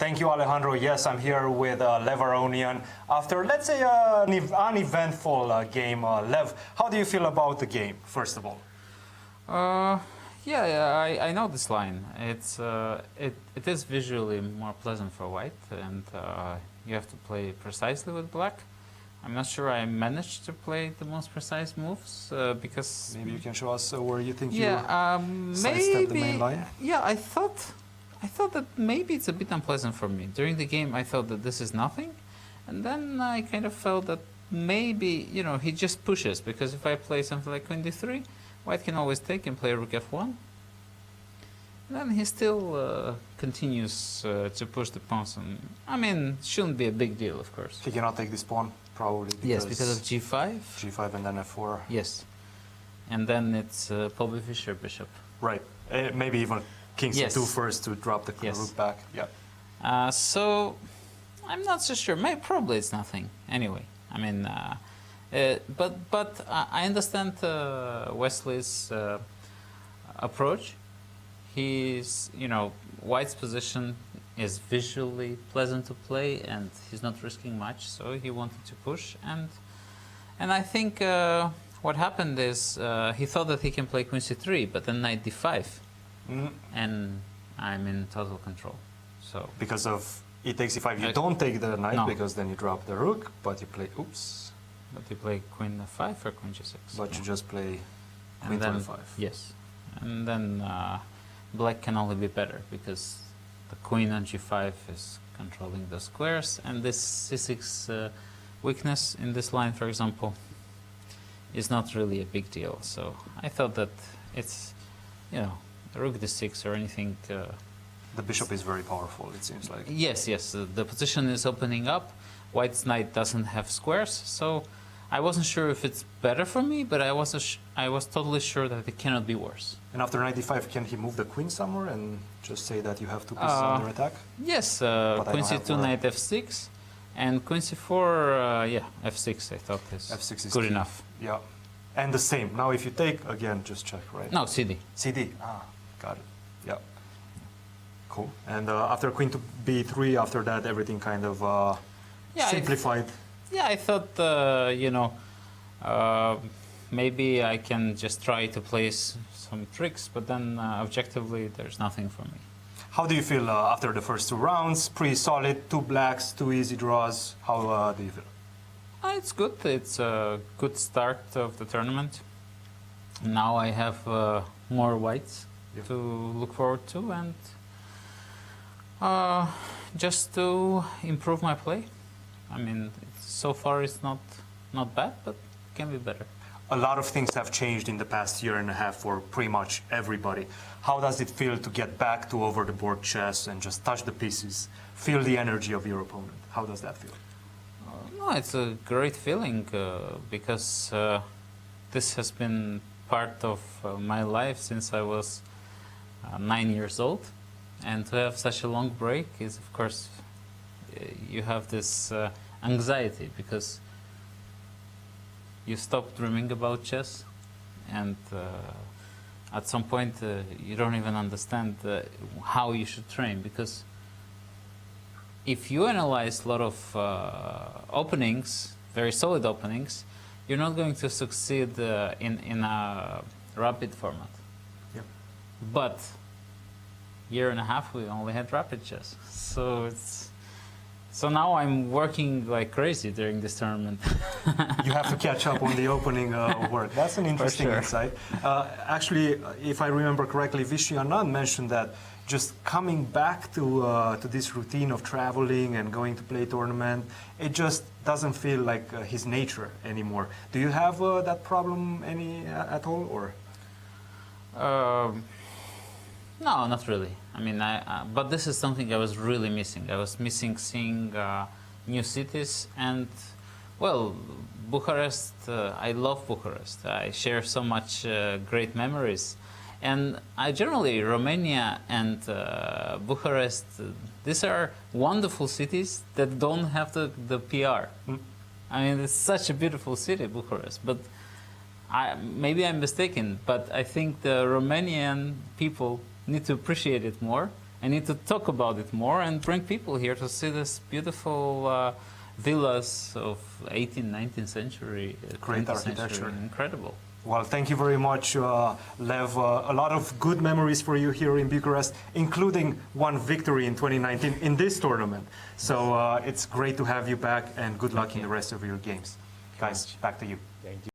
Thank you, Alejandro. Yes, I'm here with Levon Aronian. After, let's say, an uneventful game, Lev, how do you feel about the game, first of all? I know this line. It is visually more pleasant for white, and you have to play precisely with black. I'm not sure I managed to play the most precise moves because maybe you can show us where you think you sidestepped the main line. Yeah, I thought that maybe it's a bit unpleasant for me. During the game, I thought that this is nothing, and then I kind of felt that maybe he just pushes, because if I play something like queen d3, white can always take and play rook f1. And then he still continues to push the pawns. And, I mean, shouldn't be a big deal, of course. He cannot take this pawn, probably. Yes, because of g5. G5 and then f4. Yes. And then it's Paul Fischer bishop. Right. Maybe even king c2 first to drop the rook back. Yeah. So, I'm not so sure. Maybe, probably it's nothing. Anyway, I mean, but I understand Wesley's approach. He's, white's position is visually pleasant to play, and he's not risking much, so he wanted to push. And I think what happened is he thought that he can play queen c3, but then knight d5, and I'm in total control. So because of e takes e5, you don't take the knight because then you drop the rook, but you play But you play queen f5 or queen g6. But you just play queen to f5. Yes, and then black can only be better because the queen on g5 is controlling the squares, and this c6 weakness in this line, for example, is not really a big deal. So I thought that it's, rook d6 or anything. The bishop is very powerful, it seems like. Yes, the position is opening up. White's knight doesn't have squares, so I wasn't sure if it's better for me, but I was totally sure that it cannot be worse. And after knight d5, can he move the queen somewhere and just say that you have two pieces under attack? Yes, queen c2, knight f6, and queen c4, f6 I thought is f6 is good key. enough. Yeah, and the same. Now if you take, again, just check, right? No, cd. cd, got it, yeah. Cool. And after queen to b3, after that, everything kind of simplified. I thought, maybe I can just try to play some tricks, but then objectively, there's nothing for me. How do you feel after the first two rounds? Pretty solid, 2 blacks, 2 easy draws. How do you feel? It's good. It's a good start of the tournament. Now I have more whites to look forward to, and just to improve my play. I mean, so far it's not bad, but can be better. A lot of things have changed in the past year and a half for pretty much everybody. How does it feel to get back to over-the-board chess and just touch the pieces, feel the energy of your opponent? How does that feel? No, it's a great feeling because this has been part of my life since I was 9 years old. And to have such a long break is, of course, you have this anxiety because you stop dreaming about chess, and at some point you don't even understand how you should train, because if you analyze a lot of openings, very solid openings, you're not going to succeed in a rapid format. Yeah. But year and a half we only had rapid chess, so now I'm working like crazy during this tournament. You have to catch up on the opening work. That's an interesting insight. Actually, if I remember correctly, Vishy Anand mentioned that just coming back to this routine of traveling and going to play tournament, it just doesn't feel like his nature anymore. Do you have that problem at all, or? No, not really. I mean, but this is something I was really missing. I was missing seeing new cities, and, well, Bucharest, I love Bucharest. I share so much great memories. And generally, Romania and Bucharest, these are wonderful cities that don't have the PR. I mean, it's such a beautiful city, Bucharest. But maybe I'm mistaken, but I think the Romanian people need to appreciate it more, I need to talk about it more and bring people here to see this beautiful villas of 18th, 19th century, Great 20th century. architecture. Incredible. Well, thank you very much, Lev. A lot of good memories for you here in Bucharest, including one victory in 2019 in this tournament. So it's great to have you back, and good luck in the rest of your games. Guys, back to you. Thank you.